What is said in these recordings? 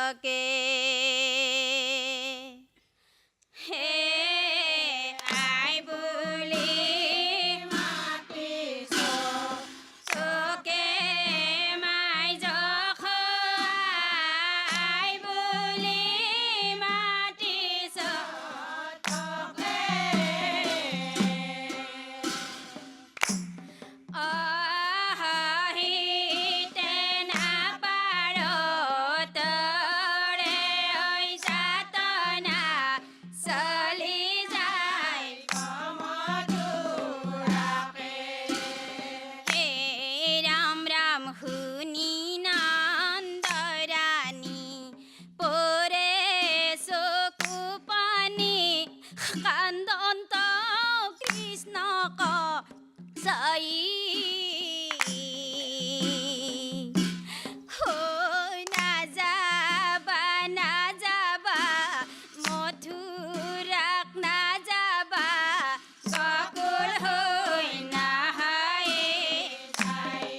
চকে হে আই বুলি মাতিছ চকে মাই জখাই বুলি মাতিছ চকে আহিতে নাপাৰ তৰে ঐ যাতনা চলি যায় কমধুৰাকে হে ৰাম ৰাম শুনি নন্দৰাণী পৰে চকু পানী কান্দন্ত কৃষ্ণক চাই নাযাবা নাযাবা মথুৰাক নাযাবা গকুল হৈ নাহায়ে যায়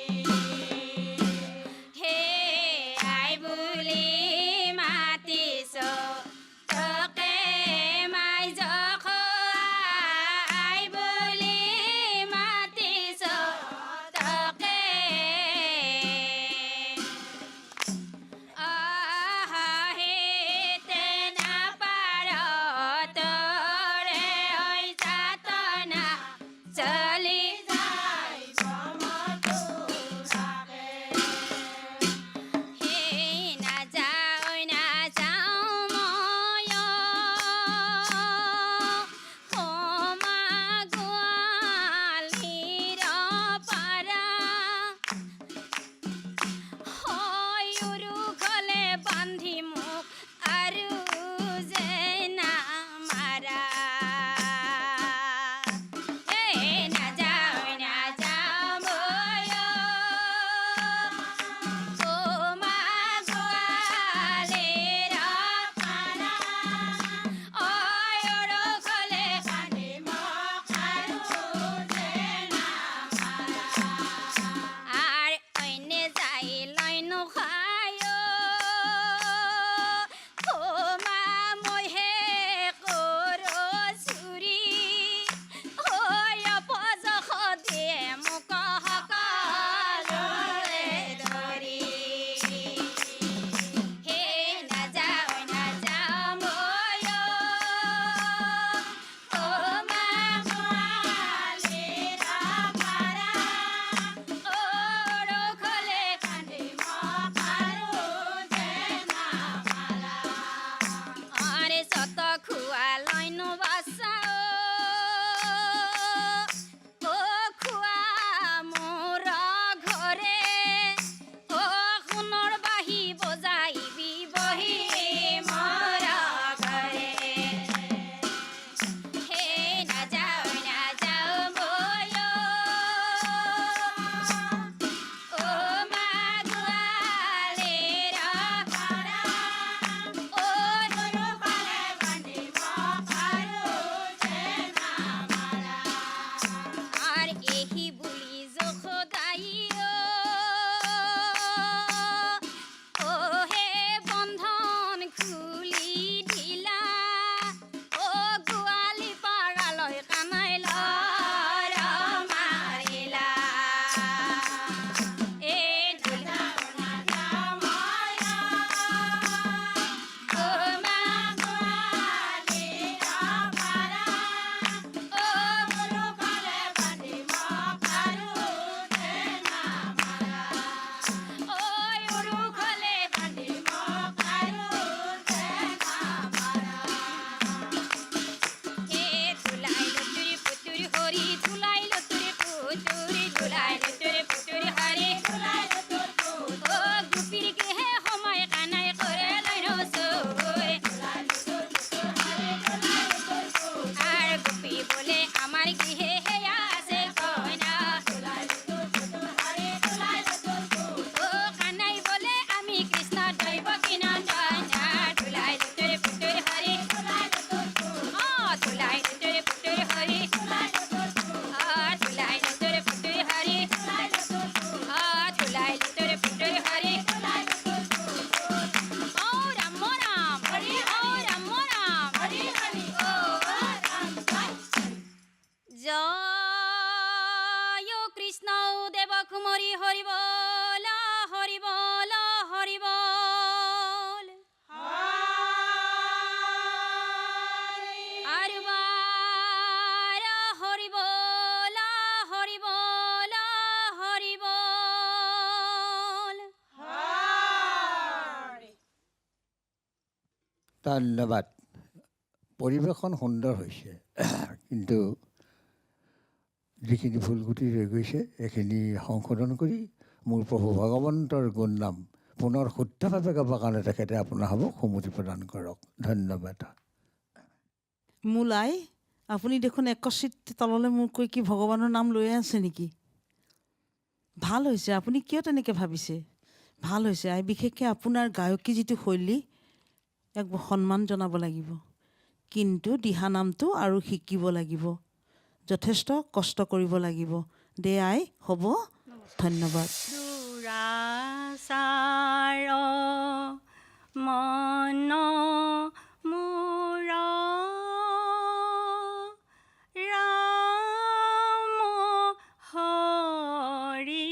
হে আই বুলি মাতিছ চকে মাই জখাই বুলি মাতিছ ধন্যবাদ। পৰিৱেশন সুন্দৰ হৈছে, কিন্তু যিখিনি ভুলকুটি ৰৈ গৈছে এইখিনি সংশোধন কৰি মোৰ প্ৰভু ভগৱন্তৰ গুণ নাম পুনৰ শুদ্ধভাৱে গাবৰ কাৰণে তেখেতে আপোনাৰ হ'ব সুমতি প্ৰদান কৰক। ধন্যবাদ। মূলাই আপুনি দেখোন একচিত তললৈ মূৰ কৰি কি ভগৱানৰ নাম লৈয়ে আছে নেকি? ভাল হৈছে। আপুনি কিয় তেনেকৈ ভাবিছে? ভাল হৈছে। বিশেষকৈ আপোনাৰ গায়কী যিটো শৈলী, এক সন্মান জনাব লাগিব। কিন্তু দিহানামটো আৰু শিকিব লাগিব, যথেষ্ট কষ্ট কৰিব লাগিব। দে আই, হ'ব। ধন্যবাদ। দুৰাচাৰ মন মোৰ ৰাম হৰি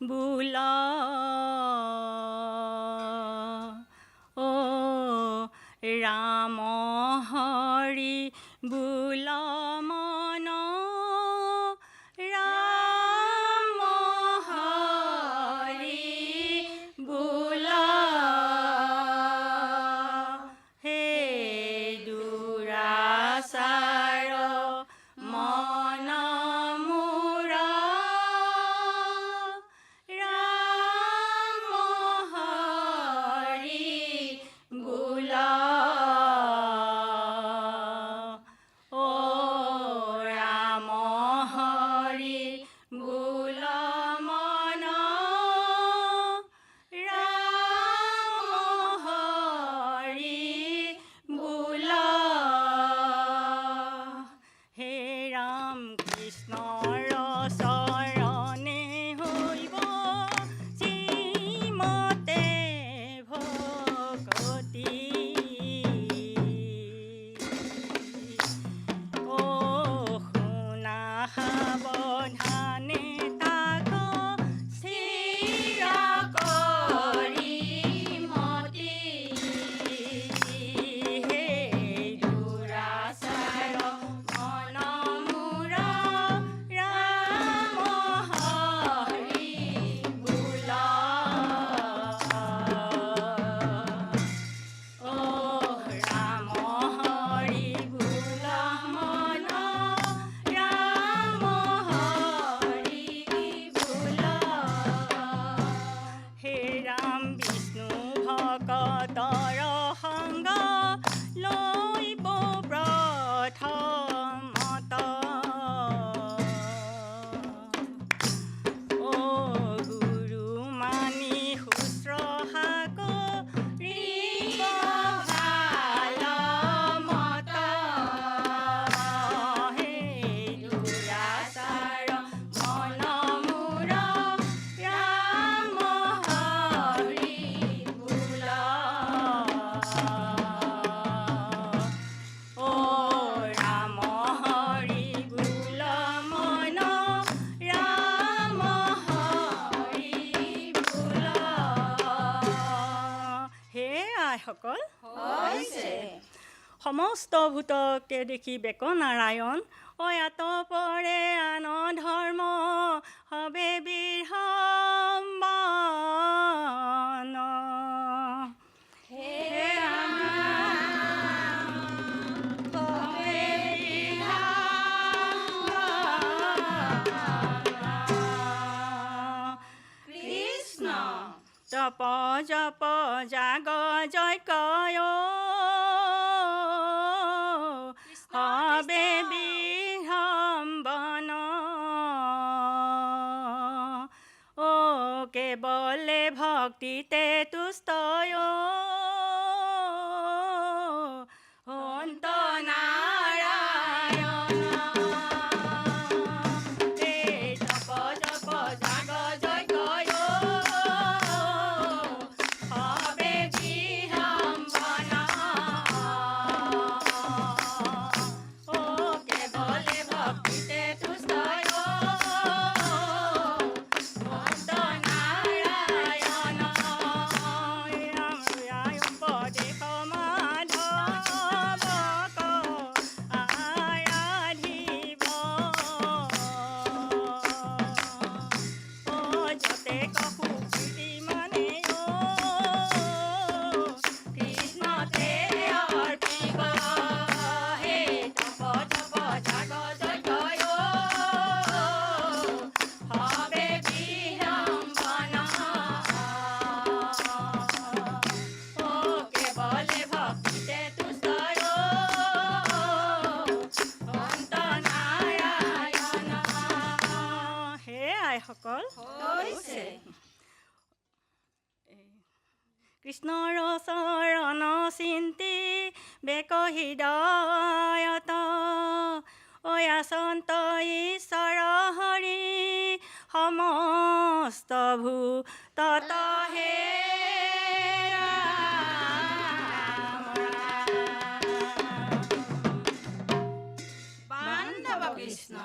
বোল ৰাম হৰি বোল মন ৰাম হৰি বোল হে দুৰাচাৰ মন মোৰ ৰাম হৰি বোল ৰাম হৰি বোল মন ৰাম হৰি বোল হে ৰাম কৃষ্ণৰ চৰণে হৈব শ্ৰীমতে ভকতি শুনা সাৱধানে তাক স্থিৰ কৰি মতি হে দুৰাচাৰ মন মোৰ ৰাম হৰি বোল ৰাম হৰি বোল মন ৰাম হৰি বোল হে ৰাম বিষ্ণু ভকতৰ সংগ লৈব প্ৰথমত গুৰু মানি শুশ্ৰূষা কৰিব ভাল মত হে দুৰাচাৰ মন মোৰ ৰাম হৰি বোল ৰাম হৰি বোল মন ৰাম হৰি বোল হে আইসকল, সমস্ত ভূতকে দেখি বেক নাৰায়ণ অয়াত পৰে আন ধৰ্ম হবে বিড়ম্বন হে কৃষ্ণ তপ জপ জাগ জয় হবে বিড়ম্বন কেৱলে ভক্তিতে তুষ্ট অন্ত নাৰায়ণ হে তপ জপ জাগ জয় হবে বিড়ম্বন কেৱলে ভক্তিতে তুষ্ট অন্ত নাৰায়ণ সকল হৈছে। কৃষ্ণৰ চৰণ চিন্তি বেক হৃদয়ত অয়াচন্ত ঈশ্বৰ হৰি সমস্ত ভূতত হে কৃষ্ণ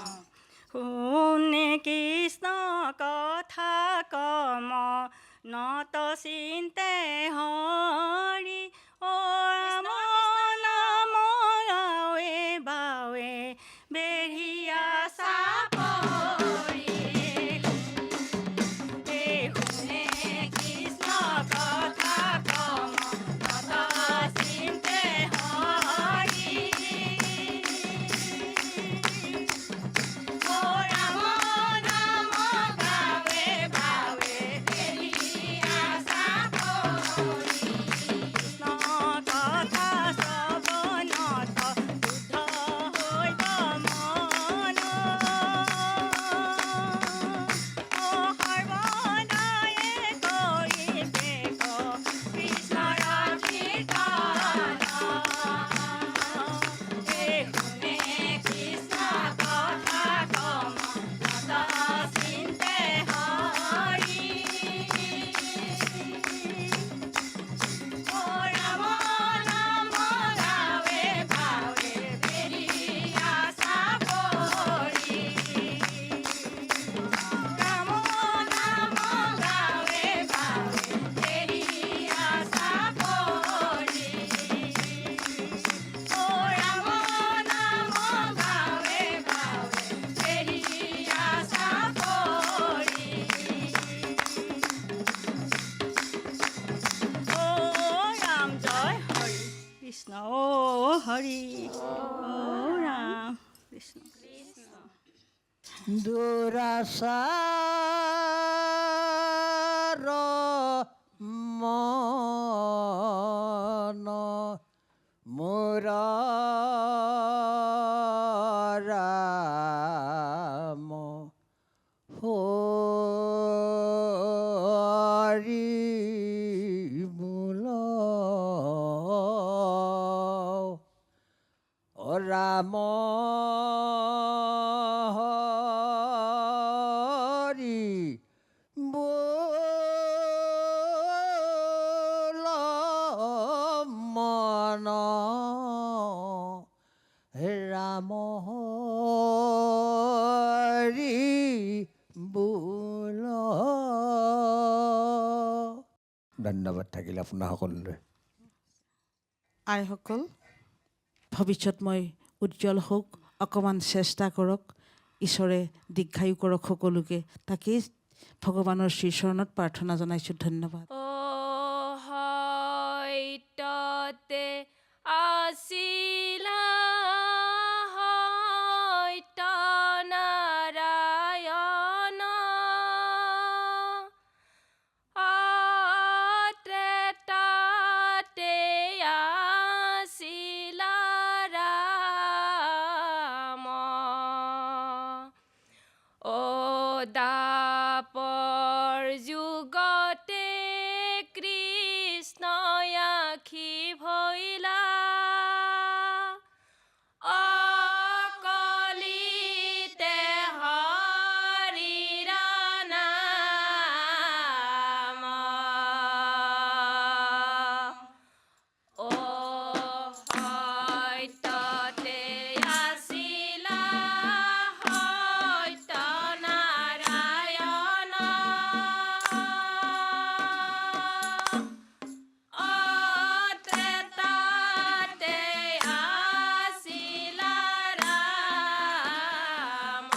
শুনে কৃষ্ণ কথা কম নত চিন্তে হৰি অ নাম গাৱে বাৱে বেৰিয়া চাপৰি শুনে কৃষ্ণ কথা কম নত চিন্তে হৰি কৃষ্ণ ও হৰি ও ৰাম কৃষ্ণ দুৰাচাৰ মন মোৰ ৰাম হৰি বোল ৰাম হৰি বোল মন ৰাম হৰি বোল। ধন্যবাদ থাকিল আপোনাৰ সকলোলৈ। আইসকল ভৱিষ্যতময় উজ্জ্বল হওক, অকণমান চেষ্টা কৰক, ঈশ্বৰে দীৰ্ঘায়ু কৰক সকলোকে, তাকেই ভগৱানৰ শ্ৰীচৰণত প্ৰাৰ্থনা জনাইছোঁ। ধন্যবাদ। হয়ততে আছিলা হয়ত নাৰায়ণ ত্ৰেতাতে আছিলা ৰাম ও দাপৰ যুগতে কৃষ্ণ আখি ভৈলা অকলিতে হৰিৰ নাম ও হয়ততে আছিলা হয়ত নাৰায়ণ ত্ৰেতাতে আছিলা ৰাম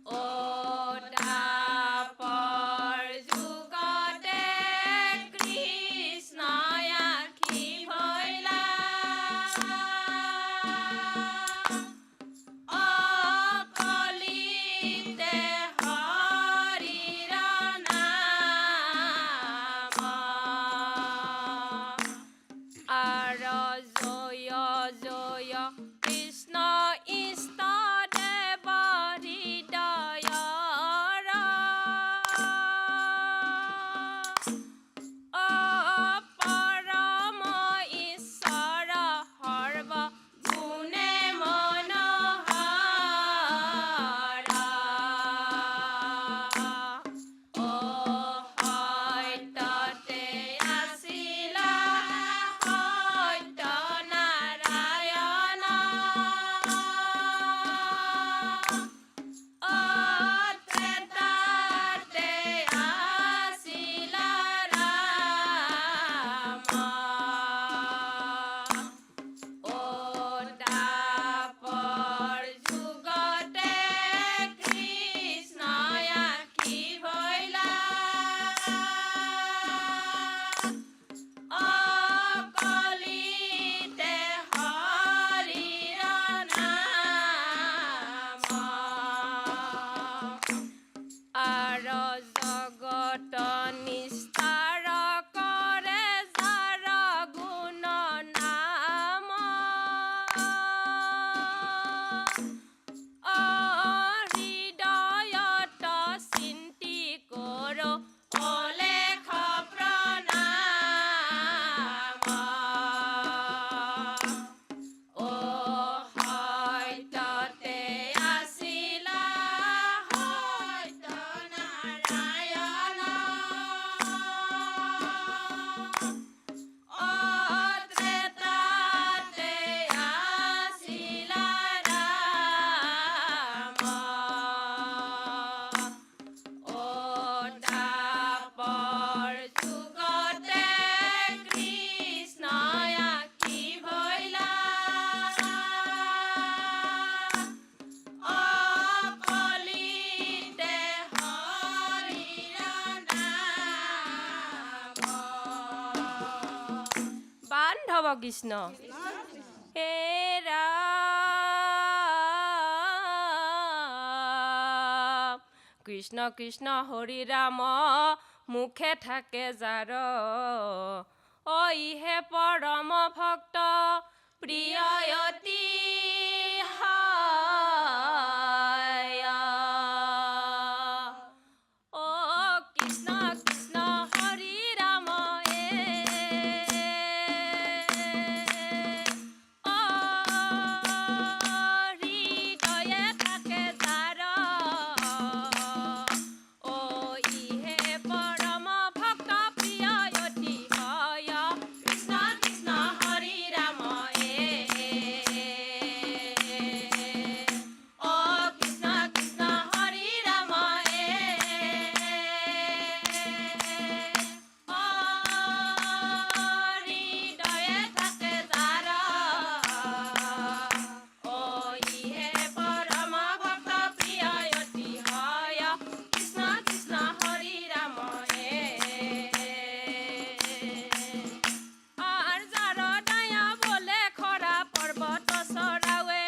ও দাপৰ যুগতে কৃষ্ণ আখি ভৈলা অকলিতে হৰিৰ নাম আৰ জয় জয় কৃষ্ণ ইষ্ট দেৱ হৃদয় কৃষ্ণ হে ৰাম কৃষ্ণ কৃষ্ণ হৰি ৰাম মুখে থাকে যাৰ ইহে পৰম ভক্ত প্ৰিয় অতি হায় কৃষ্ণ কৃষ্ণ হৰি ৰাম হৃদয়ে থাকে যাৰ ইহে পৰম ভক্ত প্ৰিয় অতি হয় কৃষ্ণ কৃষ্ণ হৰি ৰাম কৃষ্ণ কৃষ্ণ হৰি ৰাম হৃদয়ে থাকে যাৰ ইহে পৰম ভক্ত প্ৰিয় অতি হয় কৃষ্ণ কৃষ্ণ হৰি ৰাম যাৰ দয়া বোলে খৰা পৰ্বত চৰাৱে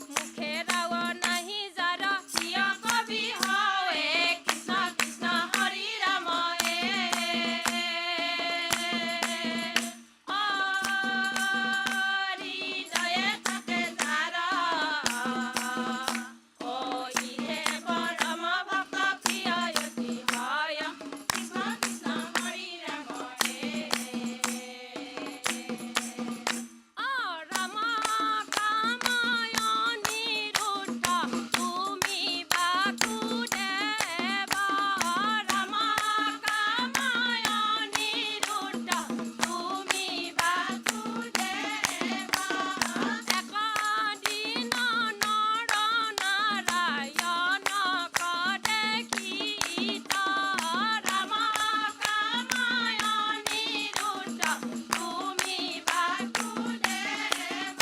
মুখে ৰাৱ নাহি যাৰ প্ৰিয় কবি হয় কৃষ্ণ কৃষ্ণ হৰি ৰাম হৃদয়ে থাকে যাৰ ইহে পৰম ভক্ত প্ৰিয় অতি হয় কৃষ্ণ কৃষ্ণ হৰি ৰাম ৰাম কামায় নিৰুদ্ধ তুমি বাসুদেৱ ৰাম কামায় নিৰুদ্ধ তুমি বাসুদেৱ একদিন নৰ নাৰায়ণ দেখিত ৰাম কামায় নিৰুদ্ধ তুমি বাসুদেৱ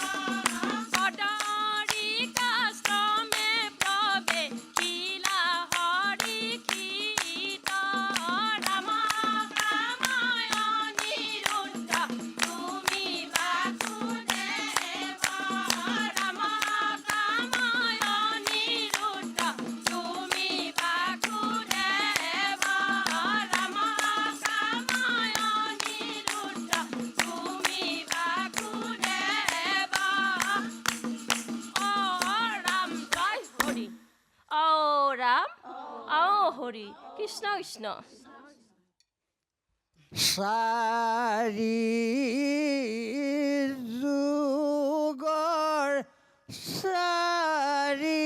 সদৰি কাশ্ৰমে প্ৰৱেশিলা হৰিষিত ৰাম কামায় নিৰুদ্ধ তুমি বাসুদেৱ ৰাম কামায় নিৰুদ্ধ তুমি বাসুদেৱ ৰাম কামায় নিৰুদ্ধ তুমি বাসুদেৱ ৰাম জয় হৰি ৰাম হৰি কৃষ্ণ কৃষ্ণ চাৰি যুগৰ চাৰি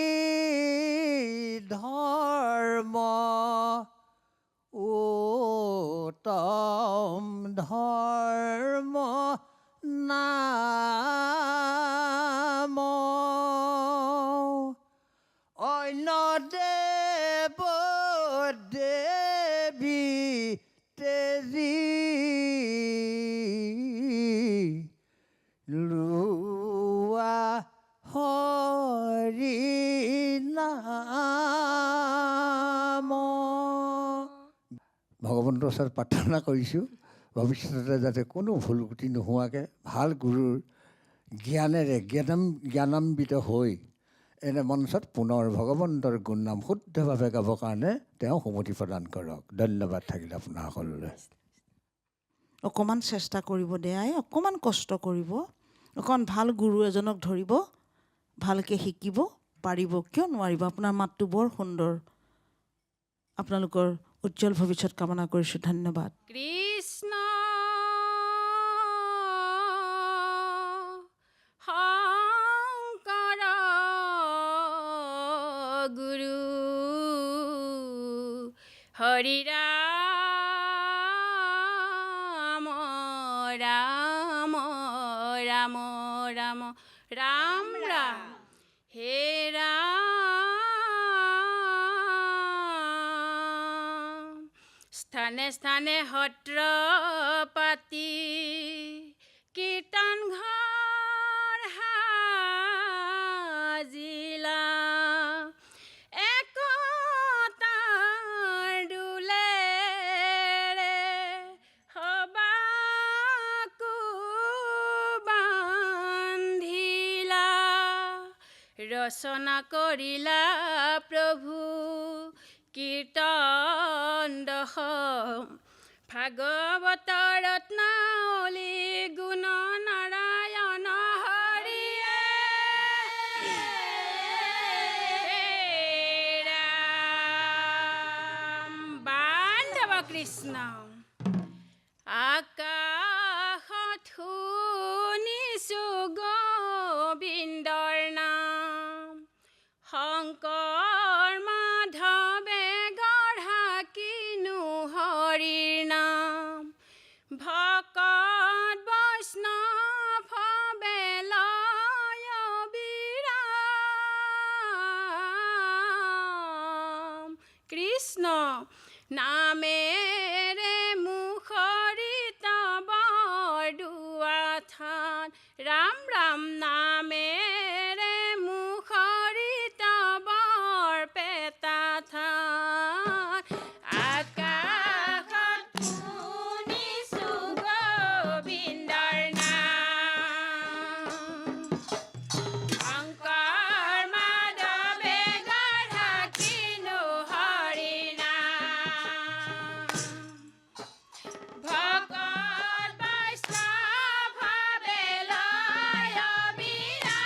ধৰ্ম উত্তম ধৰ্ম নাম অন্য দেৱ দেৱী তেজী লোৱা হৰি নাম ভগৱন্তৰ ওচৰত প্ৰাৰ্থনা কৰিছোঁ ভৱিষ্যতে যাতে কোনো ভুল ক্ৰুটি নোহোৱাকৈ ভাল গুৰুৰ জ্ঞানেৰে জ্ঞানান্বিত হৈ এনে মঞ্চত পুনৰ ভগৱন্তৰ গুণনাম শুদ্ধভাৱে গাবৰ কাৰণে তেওঁ সুমতি প্ৰদান কৰক। ধন্যবাদ থাকিল আপোনাৰ সকলোলৈ। অকণমান চেষ্টা কৰিব দেয়াই অকণমান কষ্ট কৰিব অকণ ভাল গুৰু এজনক ধৰিব ভালকৈ শিকিব পাৰিব কিয় নোৱাৰিব আপোনাৰ মাতটো বৰ সুন্দৰ আপোনালোকৰ উজ্জ্বল ভৱিষ্যত কামনা কৰিছোঁ ধন্যবাদ কৃষ্ণ শংকৰ গুৰু হৰি ৰাম ৰাম ৰাম ৰাম ৰাম ৰাম হে ৰাম স্থানে স্থানে সত্ৰ পাতি কীৰ্তন ঘৰ সাজিলা একতাৰ দোলেৰে সবাকো ৰচনা কৰিলা প্ৰভু কীৰ্তন দশম ভাগৱত ৰত্নাৱলী গুণ নাৰায়ণ হৰিয়ে ৰাম বান্ধৱ কৃষ্ণ আকাশত শুনিছো গোবিন্দৰ নাম শংকৰ মাধৱে গঢ়া কিনো হৰিৰ নাম ভকত বৈষ্ণৱে লয় বিৰাম কৃষ্ণ নামেৰে মুখৰিত বৰদুৱা থান ৰাম ৰাম নামেৰে মুখৰিত বৰপেটা থান আকাশত শুনিছো গোবিন্দৰ নাম শংকৰ মাধৱে গঢ়া কিনো হৰিৰ নাম ভকত বৈষ্ণৱে লয় বিৰাম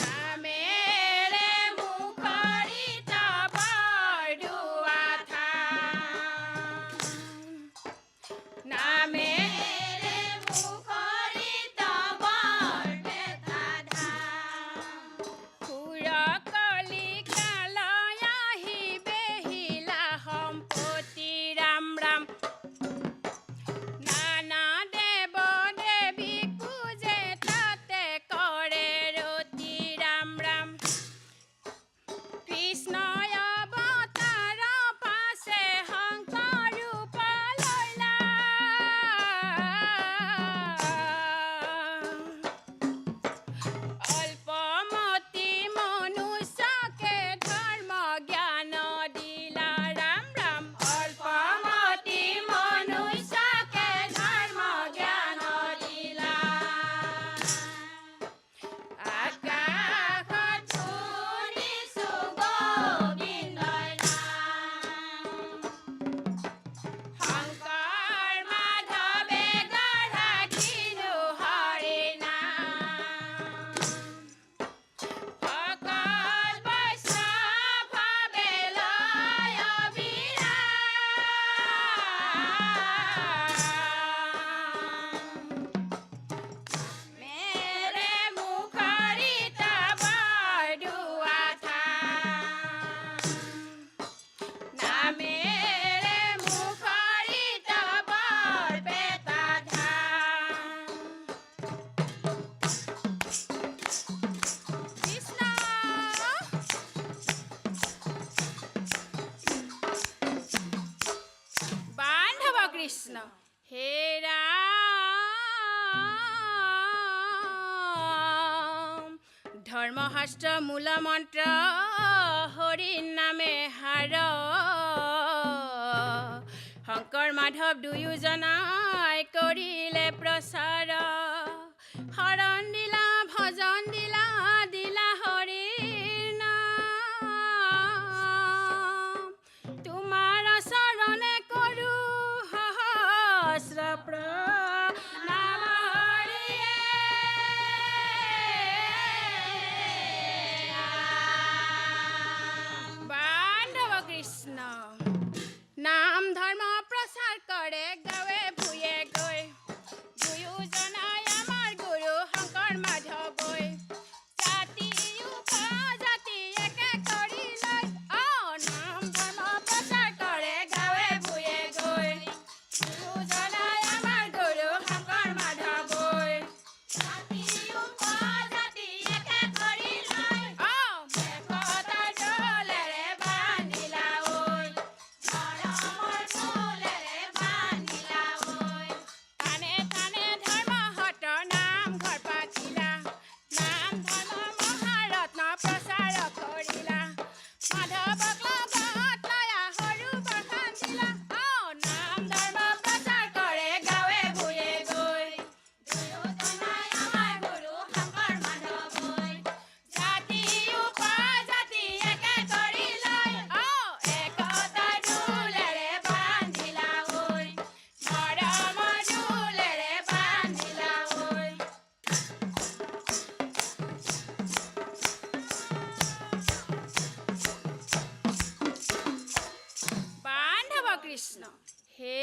নামেৰে মুখৰিত বৰদুৱা থান নামেৰে মুখৰিত বৰপেটা ধাম সুৰ কলিকালয় আহিবে হিলা সম্পত্তি ৰাম ৰাম নানা দেৱ দেৱীক পূজে তাতে কৰে ৰতি ৰাম ৰাম কৃষ্ণই অৱতাৰ পাছে শংকৰ ৰূপ লৈলা অল্পমতি মনুষ্যকে ধৰ্ম জ্ঞান দিলা ৰাম ৰাম অল্পমতি মনুষ্যকে ধৰ্ম জ্ঞান দিলা আকাশত শুনিছো গোবিন্দৰ নাম শংকৰ মাধৱে গঢ়া কিনো হৰিৰ নাম ভকত বৈষ্ণৱে লয় বিৰাম মেৰে মুখৰিত বৰদুৱা থান নামেৰে মুখৰিত বৰপেটা ধাম কৃষ্ণ বান্ধৱ কৃষ্ণ হে ৰাম ধৰ্মশাস্ত্ৰ মূল মন্ত্ৰ হৰি নামে হাৰ শংকৰ মাধৱ দুয়োজনাই কৰিলে প্ৰচাৰ শৰণ দিলা ভজন দিলা দিলা হৰিৰ নাম তোমাৰ চৰণে কৰো সহস্ৰ প্ৰণাম হৰিয়ে বান্ধৱ কৃষ্ণ নাম ধৰ্ম প্ৰচাৰ কৰে গাঁৱে ভূঞে গৈ দুয়োজনাই হে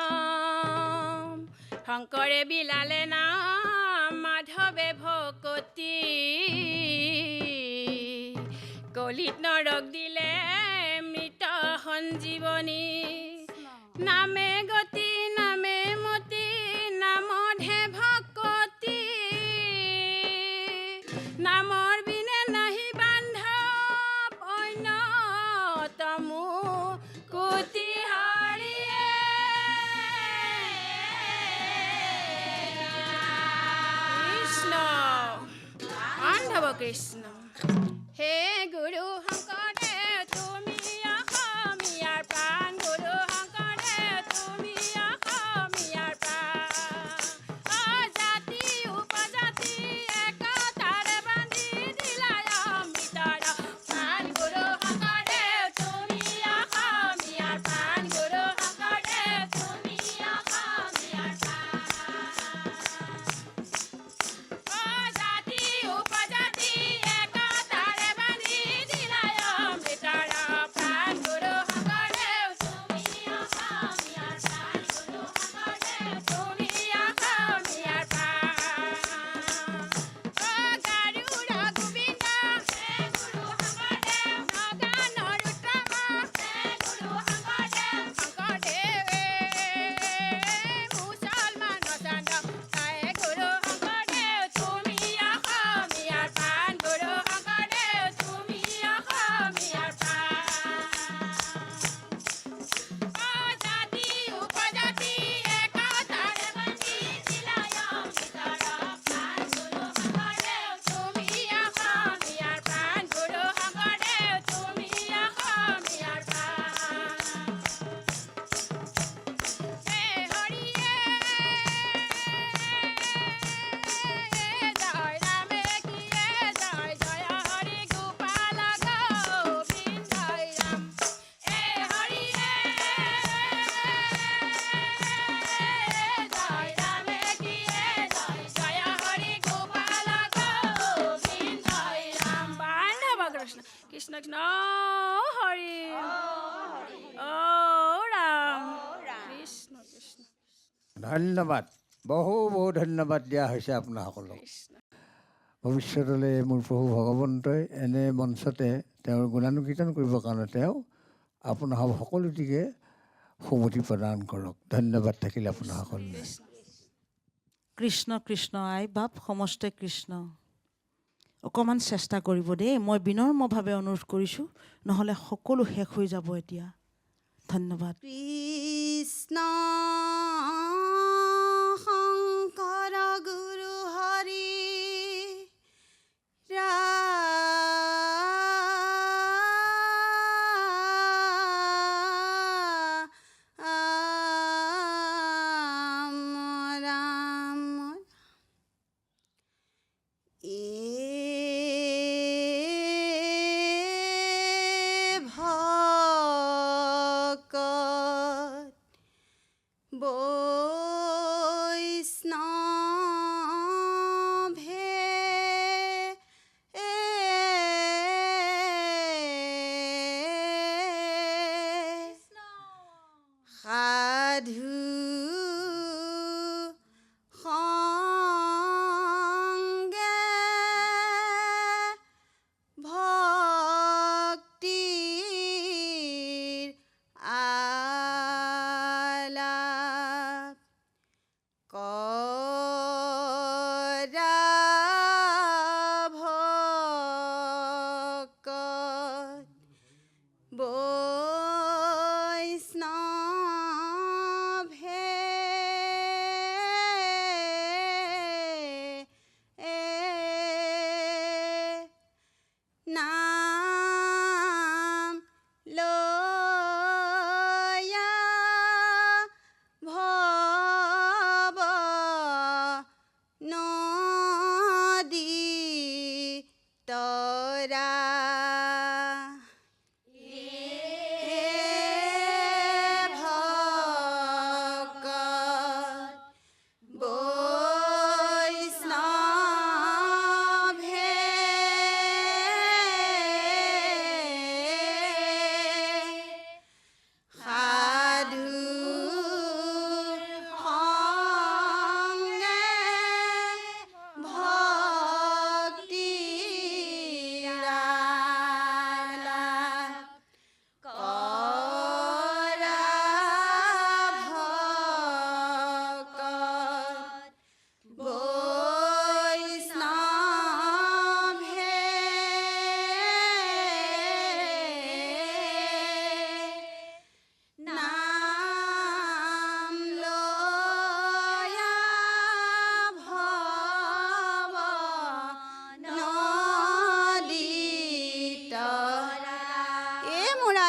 ৰাম শংকৰে বিলালে নাম মাধৱে ভকতি কলিত নৰক দিলে মৃত সঞ্জীৱনী নামে গতি নামে মতি নামতহে ভকতি নামৰ বিনে নাহি বান্ধৱ অন্য তমু কুতি হৰিয়ে কৃষ্ণ বান্ধৱ কৃষ্ণ হে গুৰু শংকৰদেৱ তুমি অসমীয়াৰ প্ৰাণ গুৰু শংকৰদেৱ তুমি অসমীয়াৰ প্ৰাণ অজাতি উপজাতি একতাৰে বান্ধি দিলা অমৃতৰ প্ৰাণ গুৰু শংকৰদেৱ তুমি অসমীয়াৰ প্ৰাণ গুৰু শংকৰদেৱ তুমি অসমীয়াৰ প্ৰাণ অজাতি উপজাতি একতাৰে বান্ধি দিলা অমৃতৰ প্ৰাণ গুৰু শংকৰদেৱ তুমি অসমীয়াৰ প্ৰাণ গুৰু শংকৰদেৱ তুমি অসমীয়াৰ প্ৰাণ গাৰুড় গোবিন্দ হে গুৰু শংকৰদেৱ নগানৰ উত্তম হে গুৰু শংকৰদেৱ শংকৰদেৱ মুছলমান চন্দ্ৰ হে গুৰু শংকৰদেৱ তুমি অসমীয়াৰ প্ৰাণ গুৰু শংকৰদেৱ তুমি অসমীয়াৰ প্ৰাণ অজাতি উপজাতি একতাৰে বান্ধি দিলা অমৃতৰ প্ৰাণ গুৰু শংকৰদেৱ তুমি অসমীয়াৰ প্ৰাণ গুৰু শংকৰদেৱ তুমি অসমীয়াৰ প্ৰাণ হে হৰিয়ে জয় ৰামে কিয়ে জয় জয় হৰি গোপাল গোবিন্দ ৰাম হে হৰিয়ে জয় ৰামে কিয়ে জয় জয় হৰি গোপাল গোবিন্দ ৰাম বান্ধৱ কৃষ্ণ কৃষ্ণ কৃষ্ণ হৰি অ ৰাম কৃষ্ণ কৃষ্ণ ধন্যবাদ বহু বহু ধন্যবাদ দিয়া হৈছে আপোনাসকলক ভৱিষ্যতলৈ মোৰ প্ৰভু ভগৱন্তই এনে মঞ্চতে তেওঁৰ গুণানুকীৰ্তন কৰিবৰ কাৰণে তেওঁ আপোনাৰ সকলোটিকে সুমতি প্ৰদান কৰক ধন্যবাদ থাকিল আপোনাসকললৈ কৃষ্ণ কৃষ্ণ আই বাপ সমস্তে কৃষ্ণ অকণমান চেষ্টা কৰিব দেই মই বিনম্ৰভাৱে অনুৰোধ কৰিছোঁ নহ'লে সকলো শেষ হৈ যাব এতিয়া ধন্যবাদ কৃষ্ণ শংকৰ গুৰু হৰি ৰাম ৰাম ভকত বৈষ্ণৱে সাধু সংগে ভক্তিৰ আলাপ কৰা ভকত বৈষ্ণৱে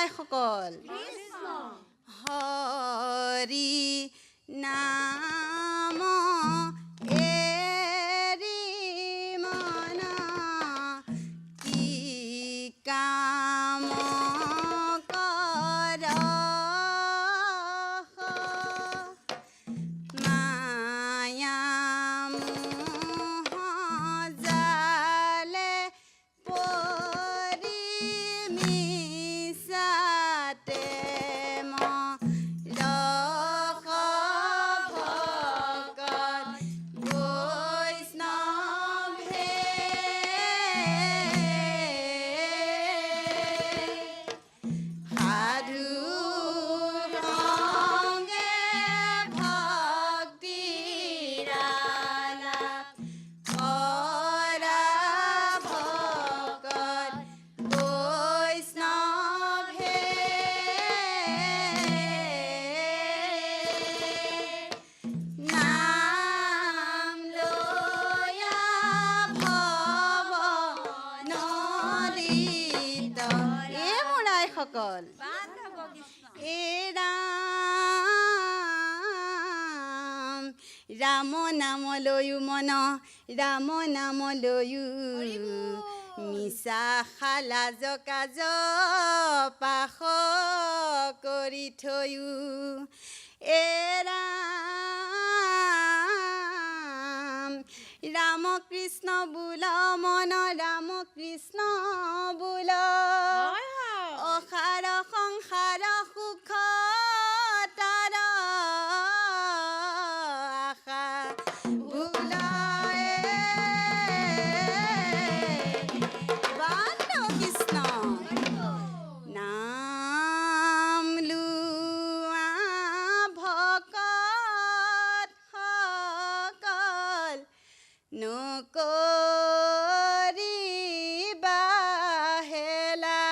আইসকল হৰি নাম এৰি মন কি কাম কৰ মায়া মোহ জালে পৰি মিছাতে ৰখ ভকত বৈষ্ণৱে সাধু সঙ্গে ভক্তিৰ আলাপ কৰা ভকত বৈষ্ণৱে নাম লয়া ভৱ নদীত এ মোৰ আইসকল এ ৰাম ৰাম নাম লৈও মন ৰাম নাম লৈও মিছা লাজ কাজ পাশ কৰি থয়ো এ ৰাম ৰাম কৃষ্ণ বোল মন ৰাম কৃষ্ণ বোল অসাৰ সংসাৰ সুখ তাৰ আশা বোলায়ে বান্ধ কৃষ্ণ নাম লোৱা ভকত সকল নকৰিবা হেলা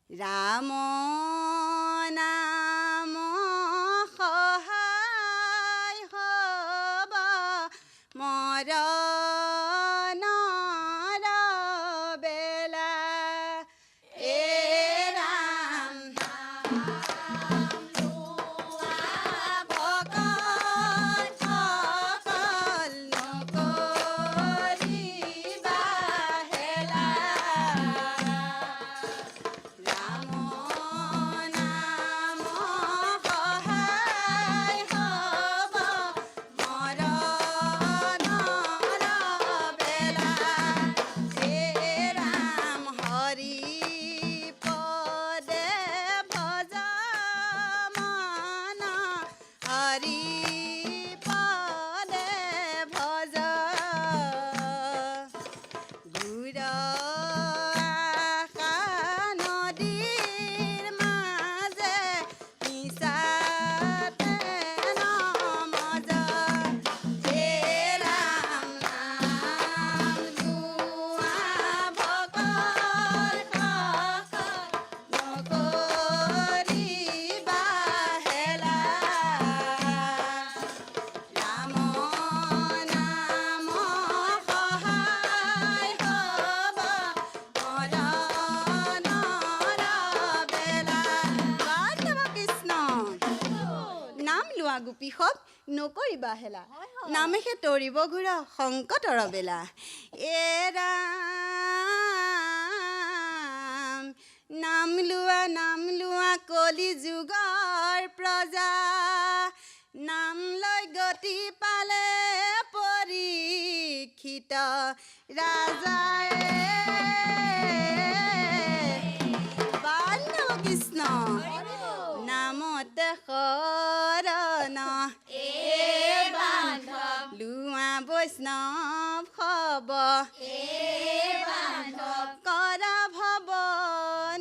ৰাম নাম সহায় হ'ব মৰণৰ বেলা এ ৰাম ভকত সকল নকৰিবা হেলা ৰাম নাম সহায় হ'ব মৰণৰ বেলা হে ৰাম হৰি পদে ভজ মন হৰি পদে ভজ ঘূৰ আশা নদীৰ মাজে মিছাতে নমজ হে ৰাম নাম লোৱা ভকত সকল নকৰিবা হেলা ৰাম নাম সহায় হ'ব মৰণৰ বেলা বান্ধৱ কৃষ্ণ নাম লোৱা গোপী সব নকৰিবা হেলা নামেহে তৰিব ঘূৰ সংকটৰ বেলা এ ৰাম নাম লোৱা কলি যুগৰ প্ৰজা নাম লৈ গতি পালে পৰীক্ষিত ৰাজায়ে বান্ধৱ কৃষ্ণ নামতে শৰণ লোৱা বৈষ্ণৱ হব কৰা ভৱ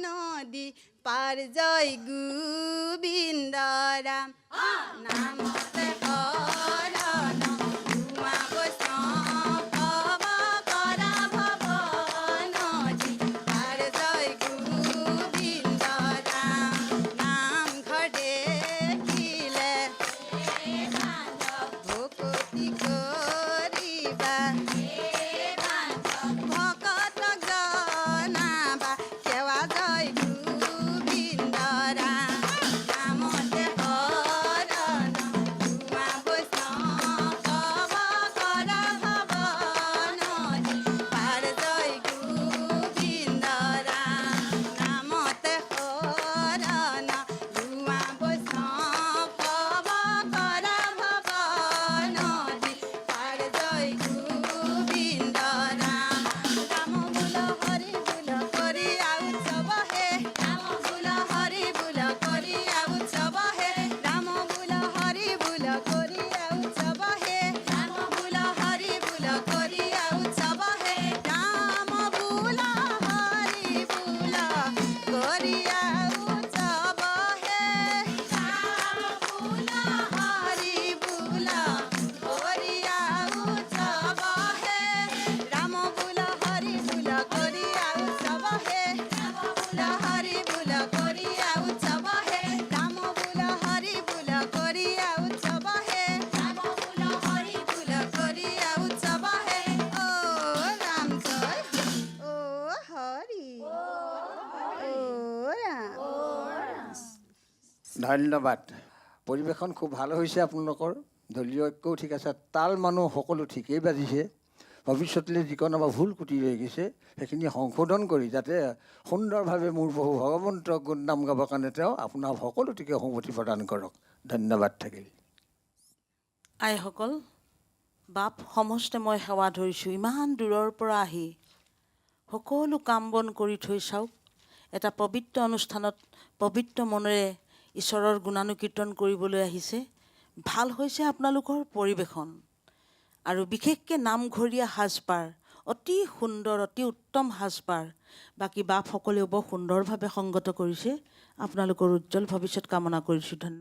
নদী পাৰ জয় গোবিন্দ ৰাম নামতে শৰণ লোৱা বৈষ্ণৱ হব কৰা ভৱ নদী পাৰ জয় গোবিন্দ ৰাম নামঘৰ দেখিলে ভকতি কৰিবা ভকতক জনাবা সেৱা ধন্যবাদ। পৰিৱেশন খুব ভাল হৈছে আপোনালোকৰ, দলীয় ঐক্যও ঠিক আছে, তাল মানুহ সকলো ঠিকেই বাজিছে। ভৱিষ্যতলৈ যিকণ আমাৰ ভুল কুটি ৰৈ গৈছে সেইখিনি সংশোধন কৰি যাতে সুন্দৰভাৱে মোৰ প্ৰভু ভগৱন্তৰ গুণ নাম গাবৰ কাৰণে তেওঁ আপোনাৰ সকলোটিকে সংগতি প্ৰদান কৰক। ধন্যবাদ থাকিল। আইসকল, বাপ সমস্তে মই সেৱা ধৰিছোঁ। ইমান দূৰৰ পৰা আহি সকলো কাম বন কৰি থৈ চাওক, এটা পবিত্ৰ অনুষ্ঠানত পবিত্ৰ মনেৰে ঈশ্বৰৰ গুণানুকীৰ্তন কৰিবলৈ আহিছে। ভাল হৈছে আপোনালোকৰ পৰিৱেশন, আৰু বিশেষকৈ নামঘৰীয়া সাজপাৰ অতি সুন্দৰ, অতি উত্তম সাজপাৰ। বাকী বাপসকলেও বৰ সুন্দৰভাৱে সংগত কৰিছে। আপোনালোকৰ উজ্জ্বল ভৱিষ্যত কামনা কৰিছোঁ। ধন্যবাদ।